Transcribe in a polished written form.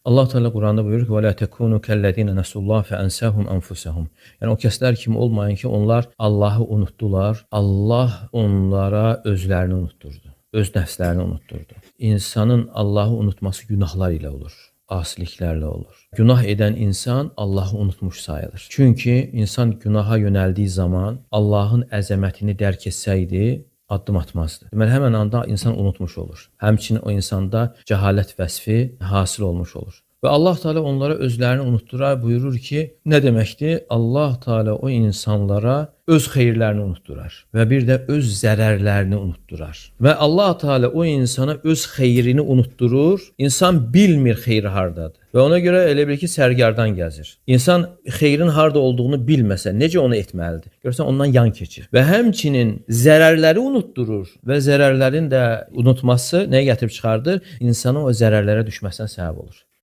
Allah Teala Quranda buyurur ki: "Və la tekunu kellezine nesullah fe ensahum enfusahum." Yəni o kəslər kimi olmayın ki, onlar Allahı unutdular. Allah onlara özlərini unutturdu. Öz nəfslərini unutturdu. İnsanın Allahı unutması günahlar ilə olur. Asiliklərlə olur. Günah edən insan Allahı unutmuş sayılır. Çünki insan günaha yönəldiyi zaman Allahın əzəmətini dərk etsəydi, addım atmazdı. Deməli, həmən anda insan unutmuş olur. Həmçinin o insanda cəhalət vəsfi hasil olmuş olur. Və Allah Teala onlara özlərini unutdurar, buyurur ki, nə deməkdir? Allah Teala o insanlara öz xeyirlərini unutdurar və bir də öz zərərlərini unutdurar. Və Allah Teala o insana öz xeyrini unutturur, insan bilmir xeyri hardadır. Və ona görə elə bil ki, sərgardan gəzir. İnsan xeyrin harda olduğunu bilməsə, necə onu etməlidir? Görsən, ondan yan keçir. Və həmçinin zərərləri unutturur və zərərlərin də unutması nəyə gətirib çıxardır? İnsanın o zərərlərə düşməsinə səbəb olur.